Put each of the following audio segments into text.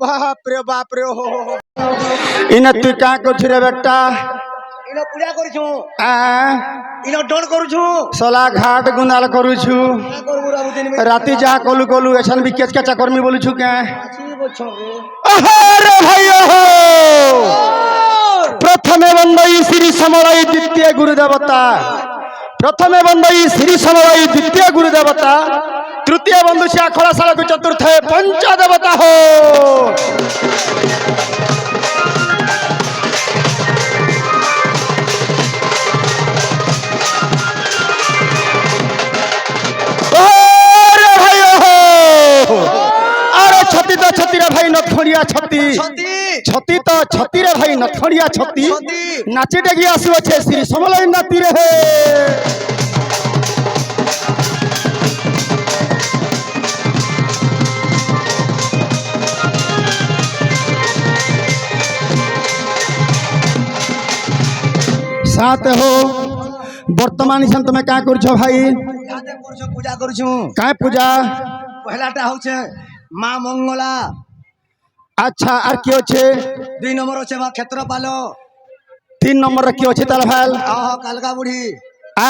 बाप रे हो इन तु क्या करछु रे बेटा इनो पूजा करछु आ इनो डोन करछु सोला घाट गुनाल करूछु क्या करबु राबु दिन में राती जा कलु कलु एसन भी केच केचा कर्मी बोलुछु के आसी बोछो रे अरे भाइयो हो प्रथमे वंदई श्री समरई द्वितीय गुरु देवता प्रथमे वंदई श्री समरई द्वितीय गुरु देवता तृतीय बंधु से अखड़ा साल को चतुर्थ पंच देवता हो छती रे भाई नथड़िया छती छती तो छती रे भाई नथड़िया छती नाचे डेगी आसु अच्छे श्री समलई नाती रे साथ हो वर्तमान सन तुम क्या करछो भाई पूजा करछु काय पूजा पहलाटा होछे माँ मंगला अच्छा आर की होछे 2 नंबर होछे माँ क्षेत्रपाल 3 नंबर की होछे ताल भाल कालका बुढ़ी आ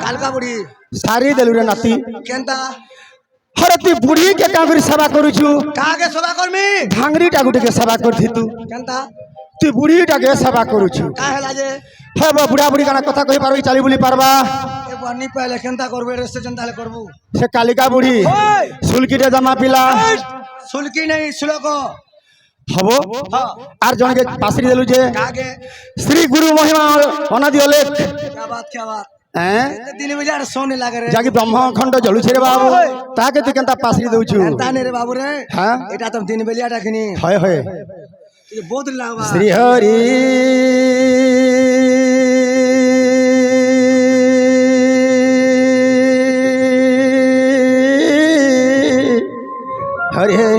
कालका बुढ़ी सारी देलु रे नाती केनता हरे तू बुढ़ी के का करी सेवा करूछु कागे सेवा करमी भांगरी टा गुटे के सेवा करथि तू केनता तू बुढ़ी टा के सेवा करूछु का हैला जे हे बा बुढ़ा बुढ़ी गाना कथा कहि पारबी चाली बुली पारबा ए बनी पहले केनता करबे रे से जनता ले करबू से कालिका बुढ़ी सुलकी टे जमा पिला सुलकी नहीं सुलको हबो आर जन के पासरी देलु जे कागे श्री गुरु महिमा अनादि अलेख क्या बात हैं दिन में यार सोने लागे रे जाकी ब्रह्म खंड जलु छे रे बाबू ताके तू केनता पासरी देउछु केनता ने रे बाबू रे हां एटा तो दिन बेलिया डाखनी होय होय ये बहुत लावा श्री हरि हरे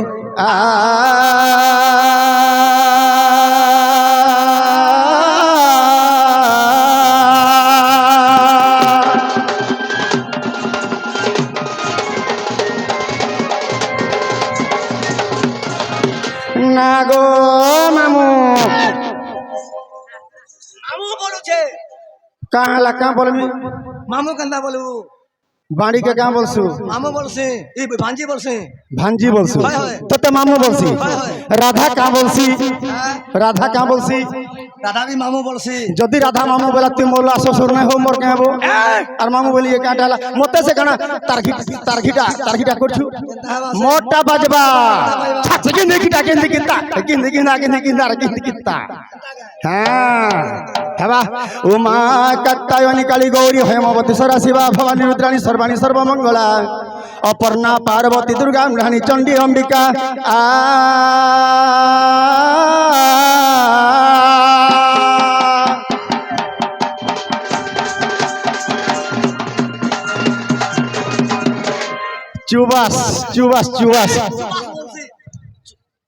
नागो मामू मामू बोलू छे कहाँ ला कहाँ बोलमी मामू कंदा बोलू बाड़ी के कहाँ बोलसु मामू बोलसे ई भांजी बोलसे भांजी बोलसु हाय हाय तो मामू बोलसी राधा कहाँ बोलसी राधा कहाँ बोलसी राधा भी मामू बोलसी जदि राधा मामू बोला तू मोला ससुर नहीं हो मोर कहबो और मामू बोलिए क्या डाला मते से कना तारखीटा करछु मोटा बजबा छछ किंदा हां हेबा उमा कत्तायनी काली गौरी हेमवती सरसिवा भवानी रुद्राणी सर्वाणी सर्वमंगला अपर्णा पार्वती दुर्गा मृणानी चंडी अंबिका आ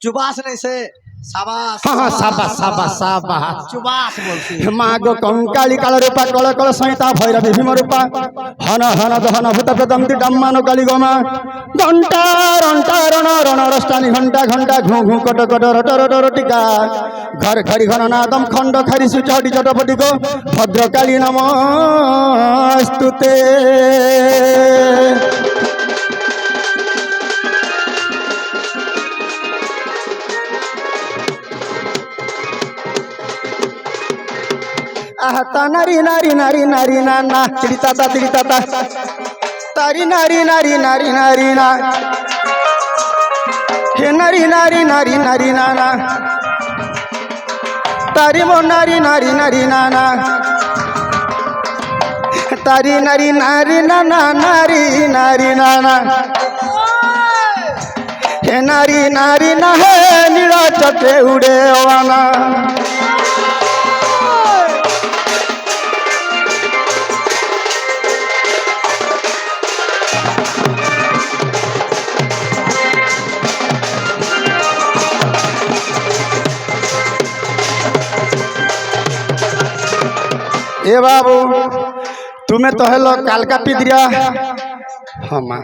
चुबास नहीं से शाबाश हाँ शाबाश चुबास बोलसी मागो कंकाली काल रूपा कल कल संहिता भैरवी भीम रूपा हन हन दहन भूत प्रदंती डम्मान काली गोमा घंटा रंटा रण रण रष्टानी घंटा घंटा घू घू कट कट रट रट रटिका घर खरी घन नादम खंड खरी सुचहटी चटपटी को भद्रकाली नमस्तुते आहता नारी नारी नारी नारी ना ना तिड़ता तारी नारी नारी नारी नारी ना हे नारी नारी नारी नारी ना ना तारी मो नारी नारी नारी ना ना तारी नारी नारी ना ना नारी नारी ना ना हे नारी नारी ना है नीला चटे उड़े वाला ए बाबू तुम्हें तो हेलो कालका पिदरिया हाँ माँ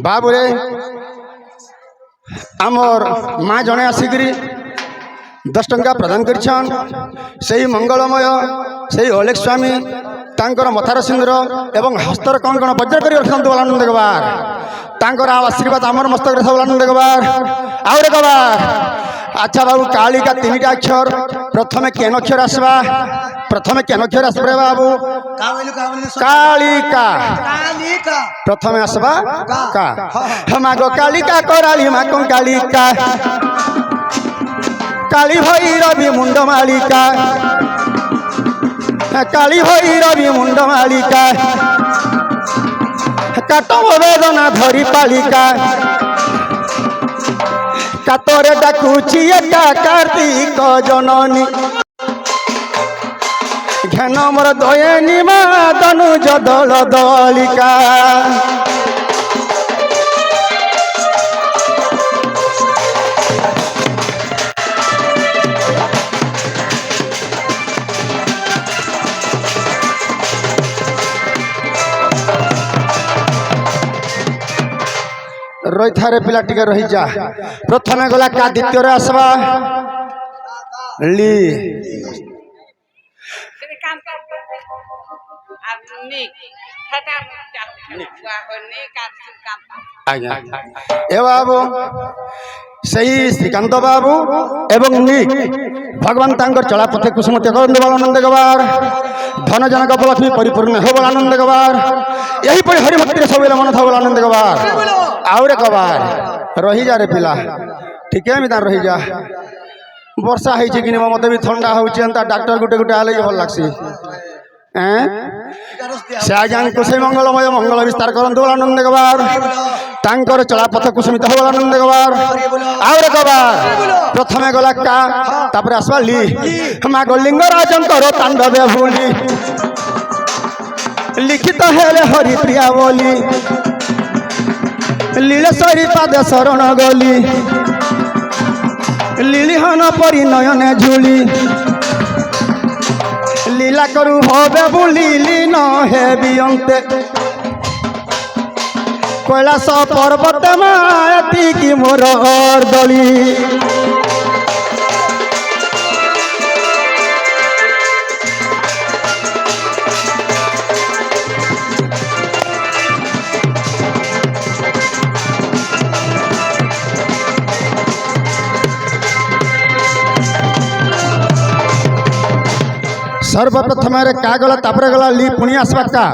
ବାବୁରେ ଆମର ମା ଜଣେ ଆସିକରି 10 ଟଙ୍କା ପ୍ରଦାନ କରିଛନ୍। ସେହି ମଙ୍ଗଳମୟ ସେହି ଅଲେଖ ସ୍ୱାମୀ ତାଙ୍କର ମଥାର ସିନ୍ଦୁର ଏବଂ ହସ୍ତର କ'ଣ କ'ଣ ବଜ୍ର କରି ରଖିଥାନ୍ତୁ ଆନନ୍ଦ ଦେବାର ତାଙ୍କର ଆଶୀର୍ବାଦ ଆମର ମସ୍ତକରେ ସବୁ ଆନନ୍ଦ ଦେବାର ଆଉ ରେ କବାର। আচ্ছা বাবু কালিকা 3টা অক্ষর প্রথমে কেন অক্ষর আসবা প্রথমে কেন অক্ষর আসবে বাবু কালিকা প্রথমে আসবা কা মাগো কালিকা করালি মাকং কালিকা কালী ভৈরবী মুন্ড মালিকা কালী ভৈরবী মুন্ড মালিকা কাটব বেদনা ধরি পালিকা কাতরে ডাকুছি একা কার্তিক জননী ঘেন মোর দয়নী মা তনুজ দল দলিকা। রইথারে পিলা টিকে রহিযা প্রথমে গলা কা দ্বিতীয়রে আসবা লি আজ্ঞা এ বাবু সেই শ্রীকান্ত বাবু এবং নিক ভগবান তাঙ্কর চলা পথে কুসুমতি করন্দ বল আনন্দ গবার ধন জনক লক্ষ্মী পরিপূর্ণ হো বল আনন্দ গবার এইপরি হরিভক্তিরে সবুলে মন থাকবো আনন্দ গবার আউরে কবার রহিযা রে পিলা ঠিকে আমি তার রহিযা বর্ষা হয়েছে কিনা মতো বি ঠান্ডা হচ্ছে এন্তা ডাক্তার গুটে গুটে আলে ভাল লাগছে হ্যাঁ সে আজ্ঞাকে সেই মঙ্গলময় মঙ্গল বিস্তার করন্তু বল আনন্দ গবার তাঙ্কর চলা পথ কুসুমিত হো বল আনন্দ গবার আউরে কবার প্রথমে গলা কা তারপরে আসবা লি মা লিঙ্গরাজঙ্কর তাণ্ডবে ভুলি লিখিত হেলে হরিপ্রিয়া বলি লীলেশ্বরী পাদে শরণ গলি লিলিহন পরিনয়নে ঝুলি লীলা করু হবে বুলিলি ন হেবি অন্তে কৈলাস পর্বতে মায়াতি কি মোর দলি सर्वप्रथम का गला तापर गला ली पुणी आसवा का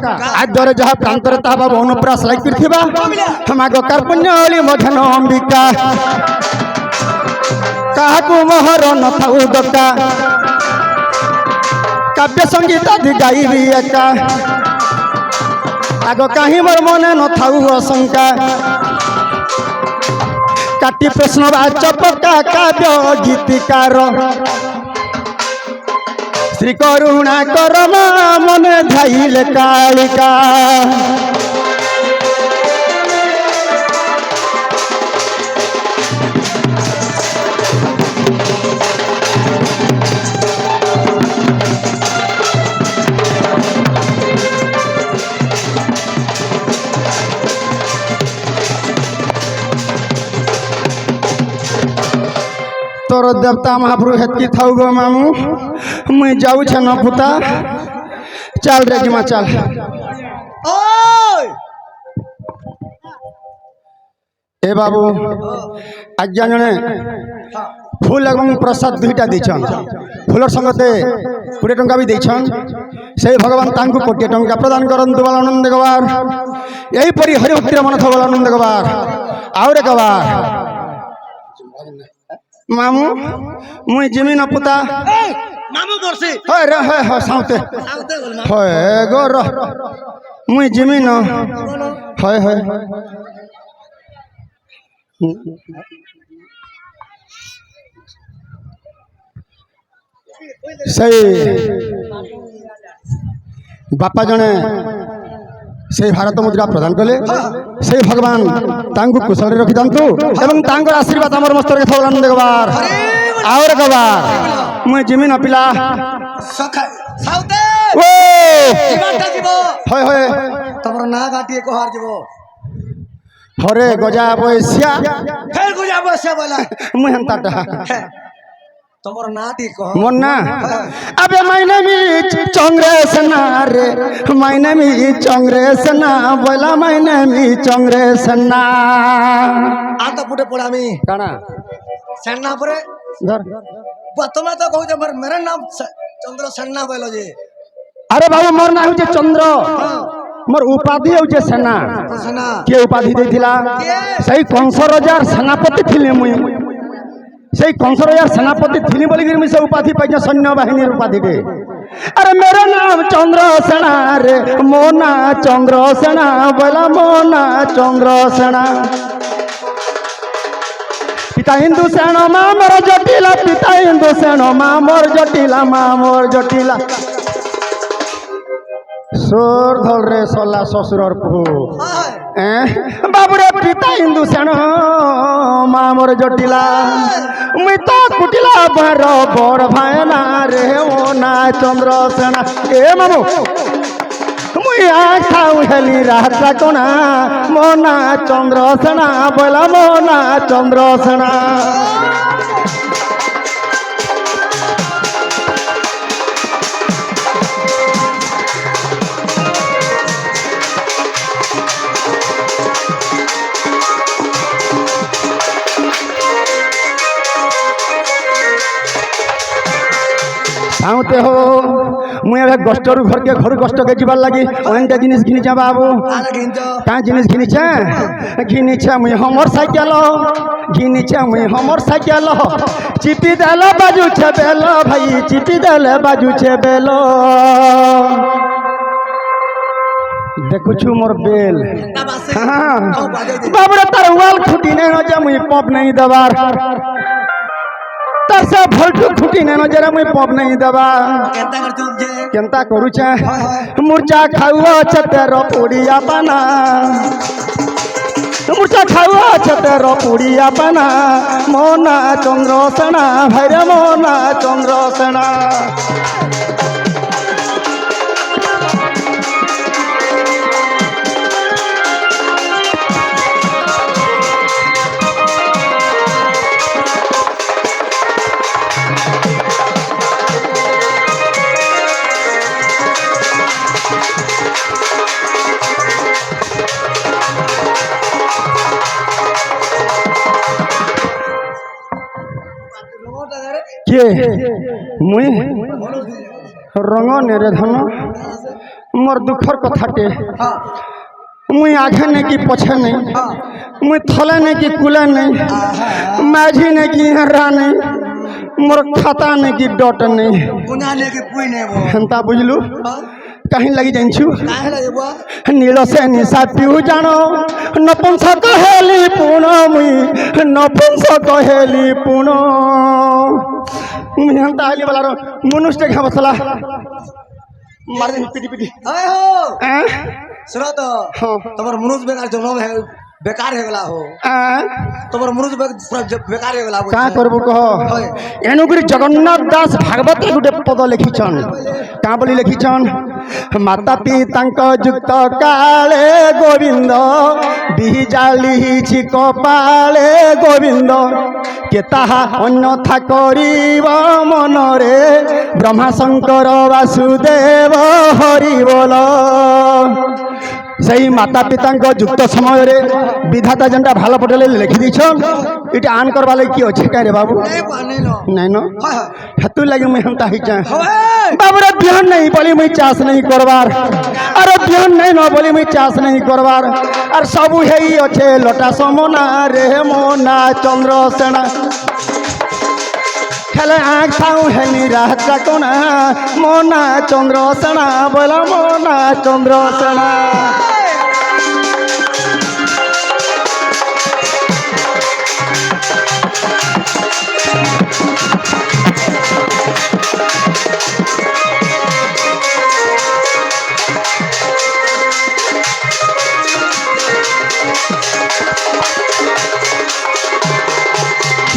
आद्य जहाँ प्रांतर ताहा अनुप्रास लागिथिबा हमाग कार्पुण्यली मधन अंबिका काहाकु मोहर नथाउ दका काव्य संगीत आदि गाइबी एका आग कहीं मोर मने नथाउ आशंका काटी प्रश्नवाचक पक्का काव्य गीतिकार श्री करुणा कर मन ध्याइले कालिका तोर देवता महाप्रभु हेतकी थाउ गो मामू मुई जाऊ छ न पुता चल रे जिमा चल ए बाबू आज्ञा जने फूल एवं प्रसाद दुईटा देछन फूलर संगते 20 टंका भी देछन से भगवान तांकु 20 टंका प्रदान करंतु बल आनंद गवार यही परी हरिभक्तिर मन थबल आनंद गवार आउरे गवार मामू मुई जिमी न पुता मामू बरसी होय रे होय होय साउते होय गो र मुई जिमी न होय होय सही बापा जने से भारत मुद्रा प्रदान कले से भगवान तांकु कुशल रखि दांतु एवं तांकर आशीर्वाद हमर मस्तर के थवलान देगबार और गबार मुई जिमी न पिला साउते ओ जीवाटा जीवो होय होय तमर ना गाटिए को हार जीवो হরে গজা বৈশিয়া ফের গুজা বসে বলা মুই হেন্তাটা তোমার না দি কহ মোর না আবে মাই নেম ইজ চংরেশ না রে মাই নেম ইজ চংরেশ না বলা মাই নেম ইজ চংরেশ না আর তো পুটে পড়া আমি কানা সেন্না পরে ধর তুমি তো কहो যে मेरा नाम चंद्र सेना बोलो जी আরে বাবু মোর না হচ্ছে চন্দ্র মোর উপাধি হচ্ছে সেনা सेना কে উপাধি দিয়েছিলা সেই কংস রাজার সেনাপতি ଥିଲି মুই সেই কংস রাজার সেনাপতি ଥିଲି বলি মুই সে উপাধি পাইছে সৈন্য বাহিনীর উপাধিতে আরে মেরা নাম চন্দ্র সেনা রে মো না চন্দ্র সেনা বলা মো না চন্দ্র সেনা পিতা হিন্দু সেন মা মোর জটিলা পিতা হিন্দু সেন মা মোর জটিলা মা মোর জটিলা সোর ধল রে সলা শ্বশুরর পু বাবুরে পিতা হিন্দু সেন মা মোর জটিলা মুই তো কুটিলা বার বড় ভাই না রে ও না চন্দ্র সেনা এ মামু মুই খাও হেলি রাহতা কোনা মো না চন্দ্র সেনা বলা মো না চন্দ্র সেনা সাউতে হো মুই এবে গষ্টর ঘরকে ঘর গষ্টকে যাবার লাগি অনেকটা জিনিস ঘিনিছে বাবু आला गिनतो কাঁ জিনিস ঘিনিছে ঘিনিছে মুই হোমর সাইকেল ঘিনিছে মুই হোমর সাইকেল চিপি দেল বাজুছে বেল ভাই চিপি দেলে বাজুছে বেল দেখুছু মোর বেল ना बासे হ্যাঁ ओ बाजे दे বাবুরে তার ওয়াল খুঁটি নেই যে মুই পপ নেই দেবার তার সে ভল্টু খুঁটি নেই যে মুই পপ নেই দেবা केंता कर तुम जे কেনতা করুছে মুরচা খাওয়াছে তের পুড়িয়া পানা মুরচা খাওয়াছে তের পুড়িয়া পানা মোনা চন্দ্র সেনা ভাইরে মোনা চন্দ্র সেনা रोटा करे কে মুই রঙ নেরে ধন মোর দুঃখর কথাটে हां মুই আঘে নাকি পছে নেই মুই থলে নাকি কুলে নেই মাঝি নাকি হেরা নেই মোর খাতা নাকি ডট নেই गुना लेके पुई ने वो হেন্তা বুঝলু हां কাহিন লাগি জানছু काहे लगे बुआ নীল সে নিশা পিউ জান নপুংস কহেলি পুণ মুই নপুংস কহেলি পুণ মুই হেন্তা আইলি বলার মনুষ্ঠে ঘা বসলা মারি পিটি পিটি आए हो হ্যাঁ सुनो तो हाँ। तुम्हार मनुष्य बेकार जन्म है बेकार है गला हो হ্যাঁ तुम्हार मनुष्य पूरा बेकार है गला কাঁ করবু কহ এনুকরি জগন্নাথ দাস ভাগবতে গোটে পদ লিখিছন কাঁ বলি লিখিছন মাতা পিতাঙ্ক যুক্ত কালে গোবিন্দ বিজালিছি কপালে গোবিন্দ কে তাহা অন্যথা করিব মনরে ব্রহ্মা শঙ্কর বাসুদেব হরি বল সেই মাতা পিতাঙ্ক যুক্ত সমୟରେ বিধাতা যেটা ভালো পটেলে লিখি দিছন এটা আন করবা লাগি কি আছে কারে বাবু नहीं पाने लो নাই ন हां हां হেতু লাগি মুই হেমতা হইছা होए বাবুরে বিহন নাই বলি মুই চাষ নাই করবার আর বিহন নাই ন বলি মুই চাষ নাই করবার আর সবু হেই আছে লটা সমনা রে মোনা চন্দ্র সেনা খেলে আঁক থাও হেনি রাহতা কোনা মোনা চন্দ্র সেনা বলা মোনা চন্দ্র সেনা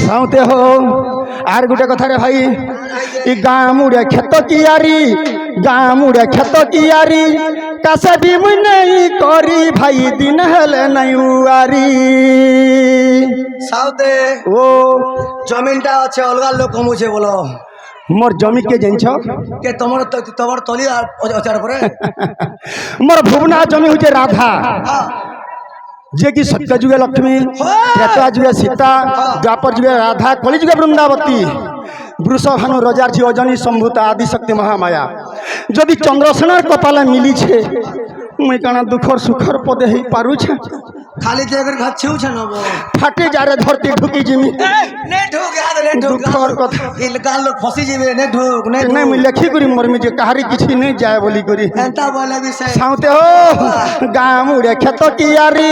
সাউতে হো আর গোটে কথা রে ভাই ই গাঁ মুড়ে ক্ষেত কিয়ারি গাঁ মুড়ে ক্ষেত কিয়ারি কাছে বি মুই নেই করি ভাই দিন হেলে নাই উয়ারি সাউতে ও জমিনটা আছে অলগা লোক কমুছে বলো মোর জমিকে জানছ কে তোমার তোমার তলি অচার পরে মোর ভুবনা জমি হচ্ছে রাধা হ্যাঁ যে কি সত্য যুগে লক্ষ্মী ত্রেতা যুগে সীতা দ্বাপর যুগে রাধা কলি যুগে বৃন্দাবতী বৃষভানু রজার ঝি অজনী সম্ভূতা আদিশক্তি মহামায়া যদি চন্দ্রসেনার কপালে মিলিছে মুই কাଣା দুঃখর সুখর পদে হই পারুছে খালি জায়গার ঘাত ছিউছে না ফাটে যারে ধরতে ঢুকি জিমি নে ঢুক ইয়াদ নে ঢুক দুঃখর কথা এই গাল লোক ফসি যাবে নে ঢুক নে নাই মুই লেখি করি মরমি যে কাহারি কিছু নেই যায় বলি করি এন্তা বলে বিষয় সাউতে ও গাঁ মুড়ে ক্ষেত কিয়ারি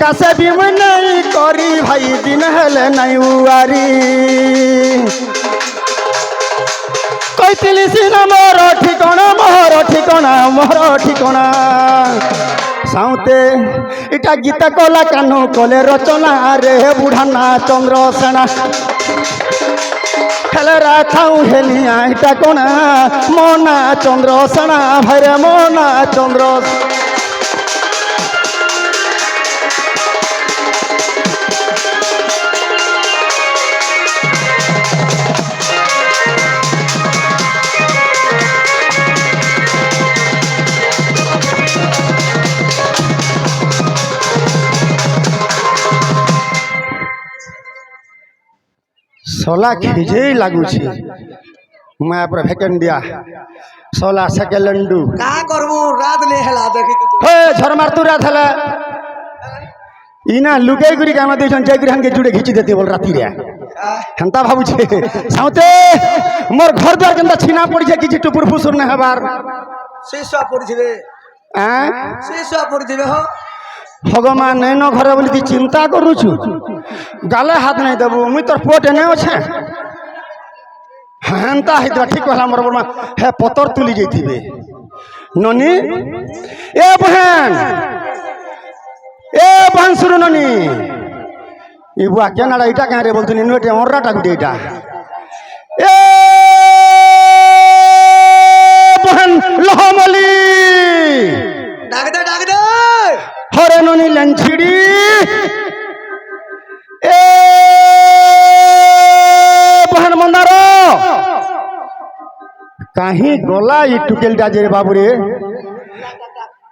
কাছে বিমুই নেই করি ভাই দিন হেলে নাই উয়ারি কইতিলি সিনা মোর ঠিকনা সাউতে এটা গীতা কলা কানু কলে রচনা রে বুঢ়ানা চন্দ্রসেনা হেলে রাখাও হেলিয়া এটা কোনা মনা চন্দ্রসেনা ভাইরে মনা চন্দ্র सोला खिजे लगुची मैं पर भेकंडिया सोला सेकेंडू का करबू रात ले हेला देखि हे झर मार तू रात हला इना लुके गुरी कामा देछन जय गुरी हमके जुड़े घिची देते बोल राती रे हंता भाबू छे साउते मोर घर द्वार केनता छिना पड़ी छे किछि टुपुर फुसुर न हबार शीशा पड़ी छिबे आ शीशा पड़ी छिबे हो भगवान नैनो घरे बोली ती चिंता करूछु गाले हाथ नहीं देबू मुई तोर पोट एने अछे हेंता हितवा ठीक कहला मोर बरमा हे पतर तुली जइथिबे ननी ए बहन सुरु ननी ई बुआ केनाडा इटा काहे रे बोलतनी नोटे ओरराटा गुटे इटा ए बहन लहमली डाक दे हरे ननी लंछिड़ी ए बहन मंदारो कहीं गोला ई टुकेलटा जे बाबू रे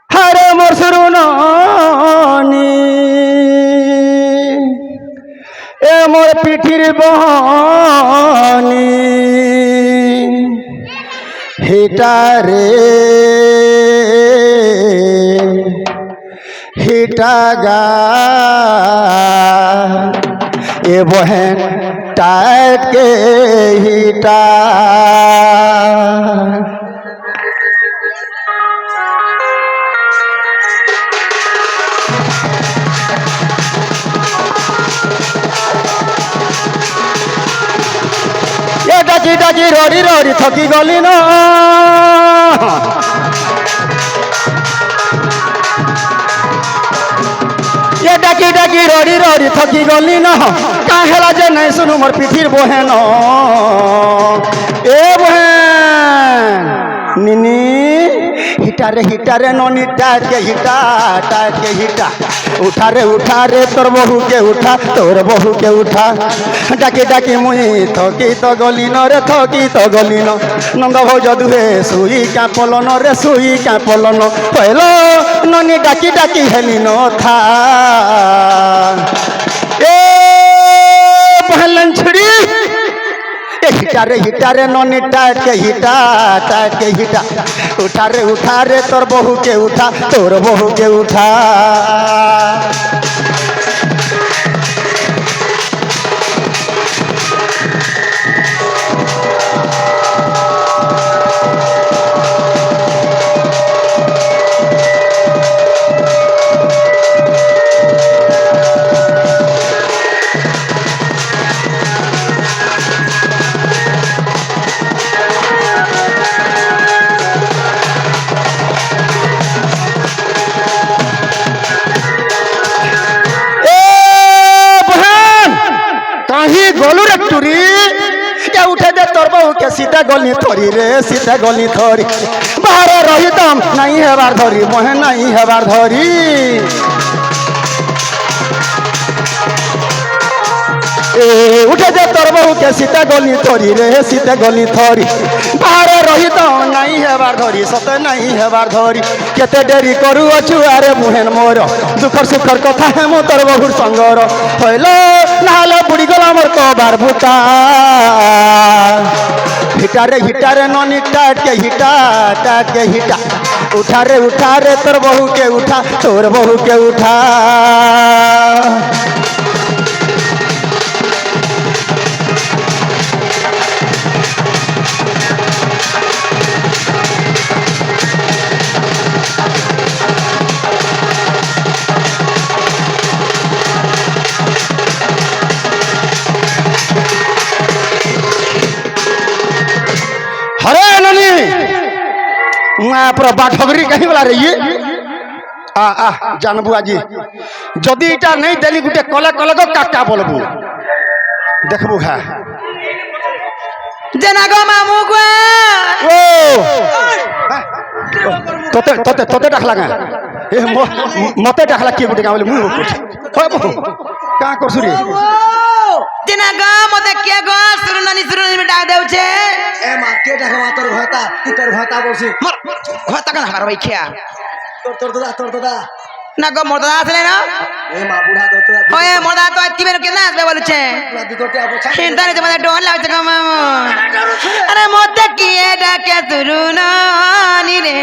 हरे मोर सुरुनी ए मोर पिठिर बहनी हिटा रे हिटागा ए बहन टाइट के हिटा ये डाकी डाकी रोड़ी रोड़ी थकी गली ना ये डाकी डाकी रोड़ी रोड़ी थकी गली न काहेला जे नहीं सुनु मोर पिठिर बहन ए बहन निनी हिटारे ननी टाट के हिटा उठा रे तोर बहू के उठा तोर बहू के उठा डाकी डाकी मुई थकी तो गली न रे थकी तो गली न नंद भौज दुहे सुई क्या पलन रे सुई क्या पलन पहलो ननी डाकी डाकी हेली न था ए पहलन छुड़ी हिटारे ननी टाट के हिटा उठा रे तोर बहू के उठा तोर बहू के उठा সীতা গলি থরি রে সীতা গলি থরি বাহারে রহিতাম নাই হেবার ধরি মহে নাই হেবার ধরি উঠে যে তোর বহুকে সীতা গলি থরি রে সীতা গলি থরি বাহারে রহিতাম নাই হেবার ধরি সতে নাই হেবার ধরি কেতে ডেরি করু অছু আরে মুহেন মোর দুঃখর সুখর কথা হে মো তোর বহুর সঙ্গর হইল নাহলে বুড়ি গলা মোর কবার ভূতা হিটারে ননি টাটকে হিটা উঠা রে তোর বহুকে উঠা তোর বহুকে উঠা हरे ननी पूरा बाठगरी कहीं वाला रही जानबू आज जदि इटा नहीं देली गुटे कले कले को काका बोलबू देखबू है जना गो मामू गो ओ तोते तोते तोते डाखला का ए मते डाखला के गुटे गावले मुंह को का करसुरी जना गो मते के गो सुरनानी में डाक देउ छे ए मा के ढाका तोर भता की तोर भता बोलसी मर होता कन हमार भाई खिया तोर दादा ना गो मोर दादा आसले ना ए मा बुढ़ा तोर दादा ओए मोर दादा तो अति बेर केना आसबे बोलु छे दादी तोटे आबो हिंदा ने मते डोन लाग छे गो मामू अरे मते किए डाके सुरनानी रे